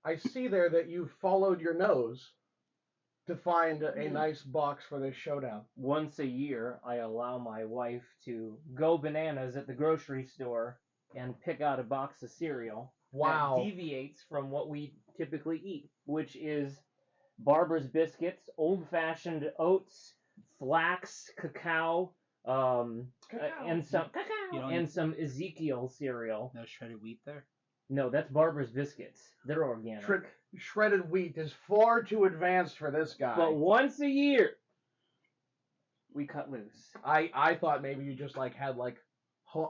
I see there that you followed your nose to find a nice box for this showdown. Once a year, I allow my wife to go bananas at the grocery store and pick out a box of cereal that Wow. deviates from what we typically eat, which is Barbara's biscuits, old-fashioned oats, flax, cacao, and some You don't and some Ezekiel cereal. no shredded wheat there. No, that's Barbara's biscuits. They're organic. Shredded wheat is far too advanced for this guy. But once a year, we cut loose. I thought maybe you just like had like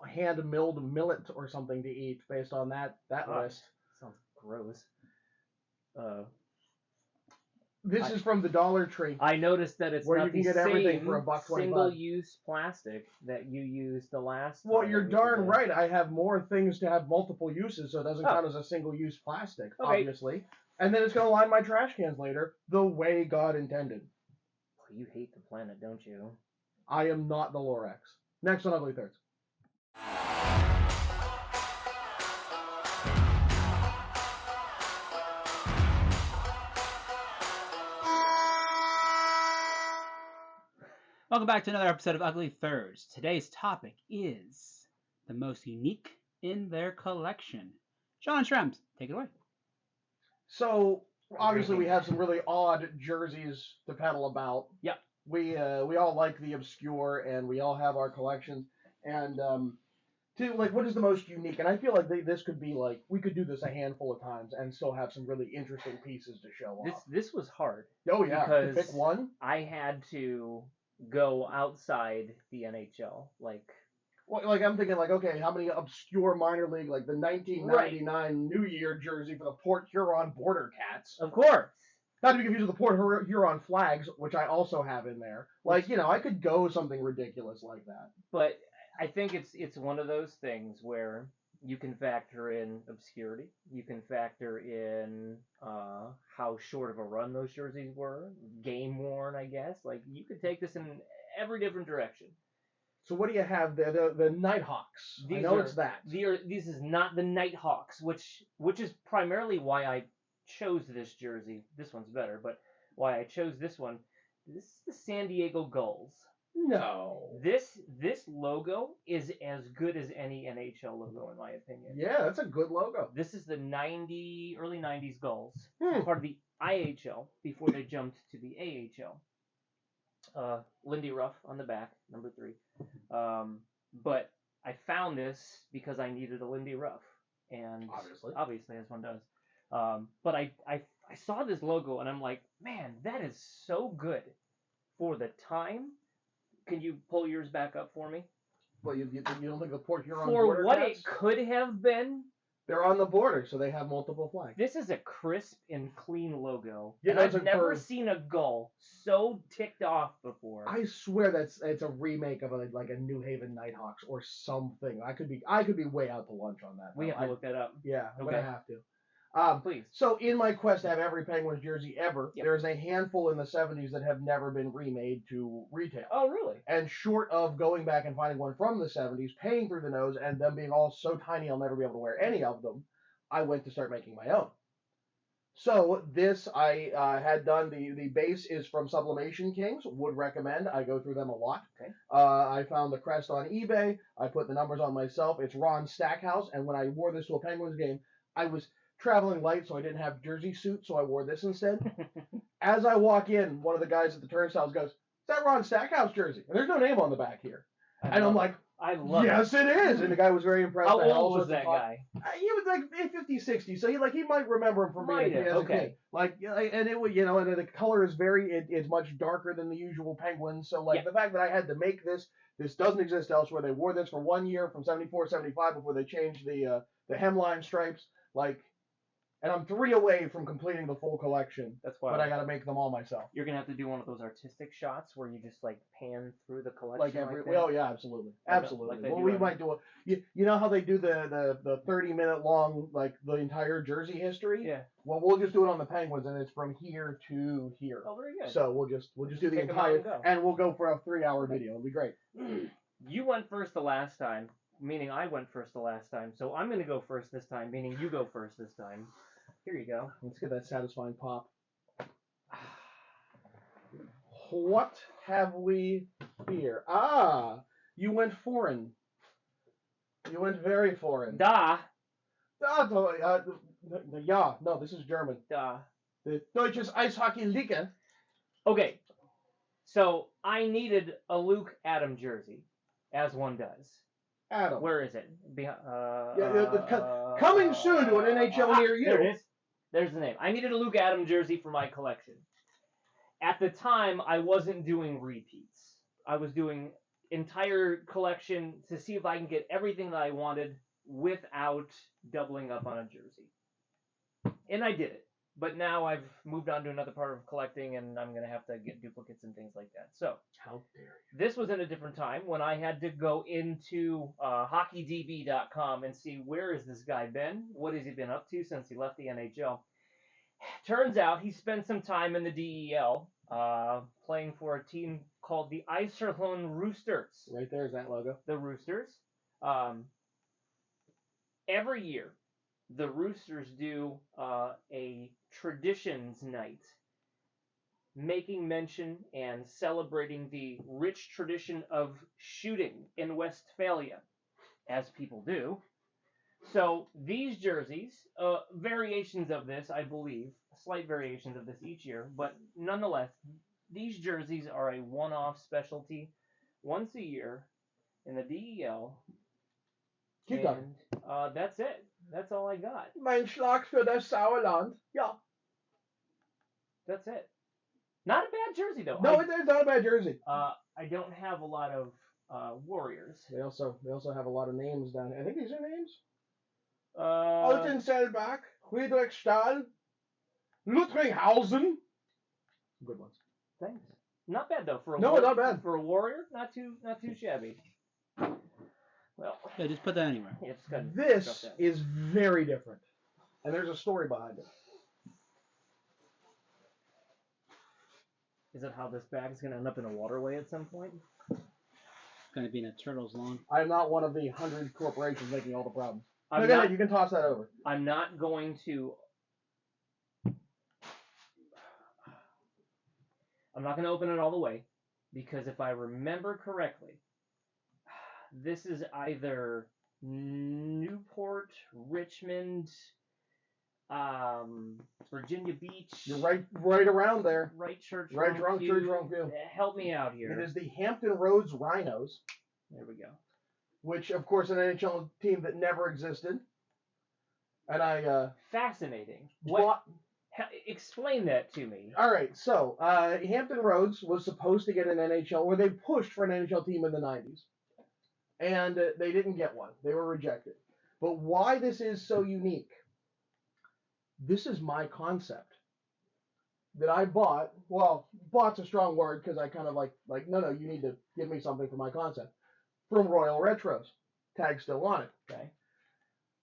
hand milled millet or something to eat based on that list. Sounds gross. This is from the Dollar Tree. I noticed that it's where not you can the get everything same for $1.25. single-use plastic that you used the last Well, time you're that we darn did. right. I have more things to have multiple uses, so it doesn't Oh. count as a single-use plastic, Okay. obviously. And then it's going to line my trash cans later, the way God intended. You hate the planet, don't you? I am not the Lorax. Next on Ugly Thirds. Welcome back to another episode of Ugly Thirds. Today's topic is the most unique in their collection. John Shrems, take it away. So, obviously, we have some really odd jerseys to peddle about. Yep. We all like the obscure, and we all have our collections. And what is the most unique? And I feel like this could be like we could do this a handful of times and still have some really interesting pieces to show off. This was hard. Oh yeah, because to pick one. I had to go outside the NHL, Well, like I'm thinking, like, okay, how many obscure minor league, like the 1999 New Year jersey for the Port Huron Border Cats? Of course. Not to be confused with the Port Huron Flags, which I also have in there. Like, I could go something ridiculous like that. But I think it's one of those things where you can factor in obscurity. You can factor in how short of a run those jerseys were, game worn, I guess. Like you could take this in every different direction. So what do you have there? The Nighthawks. I know it's that. This is not the Nighthawks, which is primarily why I chose this jersey. This one's better, but why I chose this one. This is the San Diego Gulls. No. This logo is as good as any NHL logo in my opinion. Yeah, that's a good logo. This is the early 90s Gulls, part of the IHL before they jumped to the AHL. Lindy Ruff on the back, number 3. But I found this because I needed a Lindy Ruff, and obviously as one does. But I saw this logo and I'm like, man, that is so good for the time. Can you pull yours back up for me? Well, you don't think the Port Huron For Border what Cats? it could have been? They're on the border, so they have multiple flags. This is a crisp and clean logo. Yeah, and I've never seen a gull so ticked off before. I swear it's a remake of a New Haven Nighthawks or something. I could be way out to lunch on that. We have to look that up. Yeah, I'm gonna have to. Please. So in my quest to have every Penguins jersey ever, there's a handful in the 70s that have never been remade to retail. Oh, really? And short of going back and finding one from the 70s, paying through the nose, and them being all so tiny I'll never be able to wear any of them, I went to start making my own. So this I had done. The base is from Sublimation Kings. Would recommend. I go through them a lot. Okay. I found the crest on eBay. I put the numbers on myself. It's Ron Stackhouse. And when I wore this to a Penguins game, I was traveling light, so I didn't have jersey suit, so I wore this instead. As I walk in, one of the guys at the turnstiles goes, "Is that Ron Stackhouse jersey?" And there's no name on the back here. And I'm like, I love yes, it is. And the guy was very impressed. How old was that guy? He was like 50, 60, so he might remember him from being a kid. Okay. And it would, and the color is it's much darker than the usual Penguins. So the fact that I had to make this doesn't exist elsewhere. They wore this for 1 year from 74, 75 before they changed the hemline stripes. And I'm 3 away from completing the full collection. That's why. But I got to make them all myself. You're gonna have to do one of those artistic shots where you just pan through the collection. Oh yeah, absolutely. We might do you know how they do the 30-minute long the entire jersey history? Yeah. Well, we'll just do it on the Penguins, and it's from here to here. Oh, very good. So we'll just do the entire, and we'll go for a 3-hour video. It'll be great. You went first the last time, meaning I went first the last time. So I'm gonna go first this time, meaning you go first this time. Here you go. Let's get that satisfying pop. What have we here? Ah, you went foreign. You went very foreign. Da. Yeah, no, this is German. Da. The Deutsches Eishockey-Liga. Okay. So I needed a Luke Adam jersey, as one does. Adam. Where is it? Coming soon to an NHL near you. There it is. There's the name. I needed a Luke Adam jersey for my collection. At the time, I wasn't doing repeats. I was doing entire collection to see if I can get everything that I wanted without doubling up on a jersey. And I did it. But now I've moved on to another part of collecting, and I'm going to have to get duplicates and things like that. So, how dare you? This was in a different time when I had to go into hockeydb.com and see where has this guy been? What has he been up to since he left the NHL? Turns out he spent some time in the DEL playing for a team called the Iserlohn Roosters. Right there's that logo. The Roosters. Every year, the Roosters do a traditions night, making mention and celebrating the rich tradition of shooting in Westphalia, as people do. So these jerseys, variations of this, I believe, slight variations of this each year, but nonetheless, these jerseys are a one-off specialty once a year in the DEL. Keep going. That's it. That's all I got. Mein Schlag für das Sauerland. Yeah. That's it. Not a bad jersey, though. No, it's not a bad jersey. I don't have a lot of Warriors. They also have a lot of names down here. I think these are names. Uh, Altenselbach, Friedrichstahl, Ludwighausen. Good ones. Thanks. Not bad though for a not bad for a Warrior. Not too shabby. Well, Yeah, just put that anywhere. yeah, just gotta This drop that. is very different, and there's a story behind it. Is it how this bag is gonna end up in a waterway at some point? It's going to be in a turtle's lawn. I'm not one of the 100 corporations making all the problems. I'm No, not, you can toss that over. I'm not going to. I'm not going to open it all the way because if I remember correctly, this is either Newport, Richmond, Virginia Beach. You're right around there. Right church. Right drunk, church drunk view. Help me out here. It is the Hampton Roads Rhinos. There we go. Which, of course, an NHL team that never existed. And Fascinating. Explain that to me. All right, so Hampton Roads was supposed to get an NHL, or they pushed for an NHL team in the 90s. And they didn't get one. They were rejected. But why this is so unique, this is my concept that I bought. Well, bought's a strong word because I kind of like, no, you need to give me something for my concept. From Royal Retros. Tag still on it. Okay.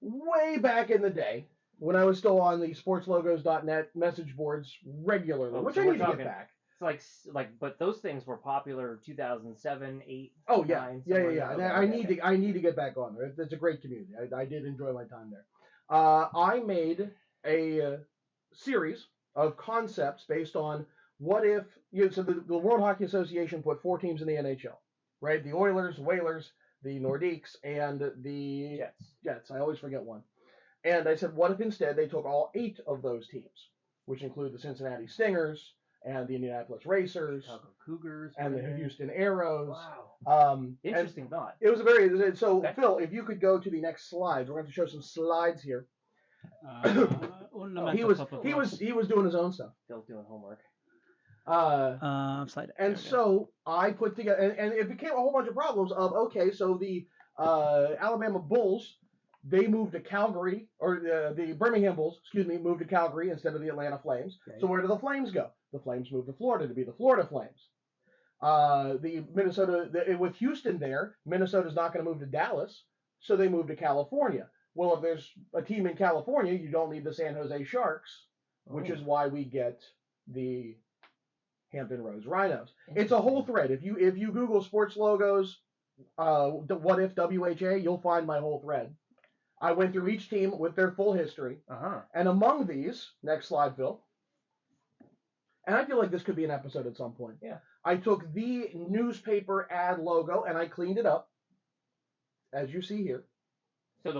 Way back in the day, when I was still on the sportslogos.net message boards regularly, which I need to get back. It's like, but those things were popular 2007, 8. Oh yeah, 9, yeah. Okay, I need to get back on there. It's a great community. I did enjoy my time there. I made a series of concepts based on what if so the World Hockey Association put 4 teams in the NHL, right? The Oilers, Whalers, the Nordiques, and the Jets. I always forget one. And I said, what if instead they took all 8 of those teams, which include the Cincinnati Stingers and the Indianapolis Racers, Chicago Cougars, and the Houston Arrows. Wow. Interesting thought. It was a very so. Okay. Phil, if you could go to the next slide, we're going to show some slides here. He was doing his own stuff. Phil's doing homework. Slide. And so I put together, and it became a whole bunch of problems of, okay, so the Alabama Bulls, they moved to Calgary, or the Birmingham Bulls, moved to Calgary instead of the Atlanta Flames. Okay. So where do the Flames go? The Flames moved to Florida to be the Florida Flames. The Minnesota, with Houston there, Minnesota's not going to move to Dallas, so they moved to California. Well, if there's a team in California, you don't need the San Jose Sharks, which is why we get the Hampton Roads Rhinos. It's a whole thread. If you Google sports logos, what if WHA, you'll find my whole thread. I went through each team with their full history. And among these, next slide, Phil. And I feel like this could be an episode at some point. Yeah. I took the newspaper ad logo and I cleaned it up, as you see here. So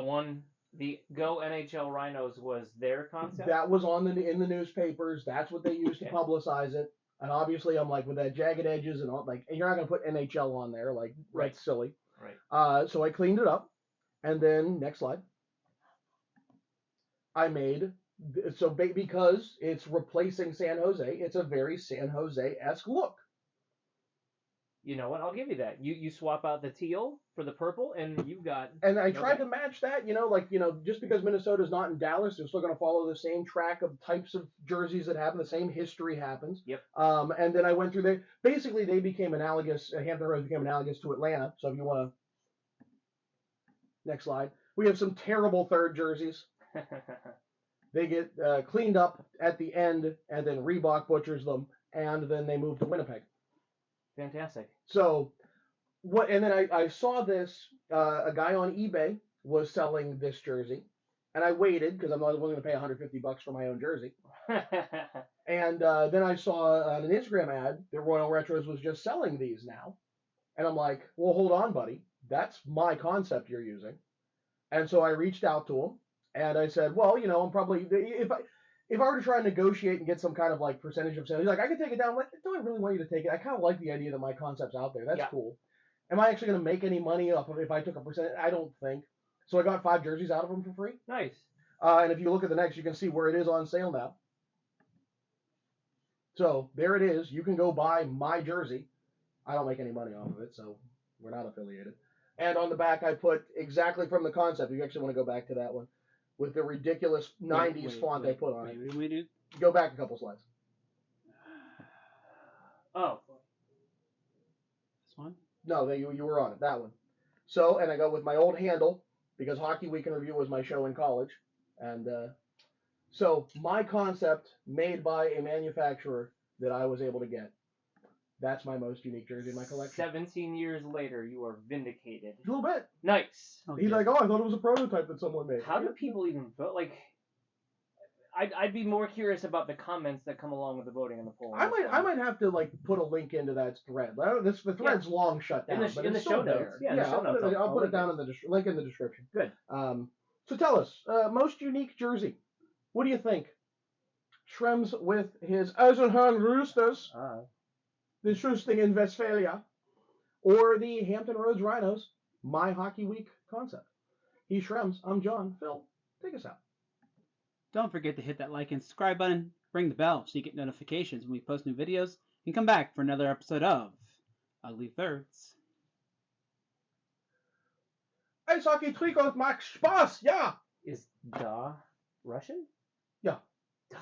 the Go NHL Rhinos was their concept? That was in the newspapers. That's what they used to publicize it. And obviously, I'm like, with that jagged edges and all, like, and you're not going to put NHL on there. Like, Right. That's silly. Right. So I cleaned it up. And then, next slide. I made, because it's replacing San Jose, it's a very San Jose-esque look. You know what? I'll give you that. You swap out the teal for the purple, and you've got. And I tried to match that, just because Minnesota's not in Dallas, they're still going to follow the same track of types of jerseys that happen, the same history happens. Yep. And then I went through there. Basically, they became analogous. Hampton Roads became analogous to Atlanta. So if you want to, next slide. We have some terrible third jerseys. They get cleaned up at the end, and then Reebok butchers them, and then they move to Winnipeg. Fantastic. So, and then I saw this, a guy on eBay was selling this jersey, and I waited because I'm not willing to pay $150 for my own jersey. And then I saw on an Instagram ad that Royal Retros was just selling these now. And I'm like, well, hold on, buddy. That's my concept you're using. And so I reached out to him, and I said, well, I'm probably, if I were to try and negotiate and get some kind of like percentage of sales, he's like, I can take it down. I'm like, do I really want you to take it? I kind of like the idea that my concept's out there. That's cool. Am I actually going to make any money off of if I took a percent? I don't think. So I got 5 jerseys out of them for free. Nice. And if you look at the next, you can see where it is on sale now. So there it is. You can go buy my jersey. I don't make any money off of it, so we're not affiliated. And on the back, I put exactly from the concept. You actually want to go back to that one with the ridiculous 90s font I put on it. Wait. Go back a couple slides. Oh. This one? No, you were on it. That one. So, and I go with my old handle because Hockey Week in Review was my show in college. And so my concept made by a manufacturer that I was able to get. That's my most unique jersey in my collection. 17 years later, you are vindicated. A little bit. Nice. He's like, oh, I thought it was a prototype that someone made. How do people even vote? Like, I'd be more curious about the comments that come along with the voting in the poll. I might have to like put a link into that thread. The thread's long shut down, but it's still there. I'll put it down in the link in the description. Good. So tell us, most unique jersey. What do you think? Schrems with his Eisenhorn Roosters, the Schusting in Westphalia, or the Hampton Roads Rhinos, my Hockey Week concept. He's Schrems. I'm John. Phil, take us out. Don't forget to hit that like and subscribe button, ring the bell so you get notifications when we post new videos, and come back for another episode of Ugly Thirds. Eishockey Trikot macht Spaß, ja! Is da Russian? Ja. Da.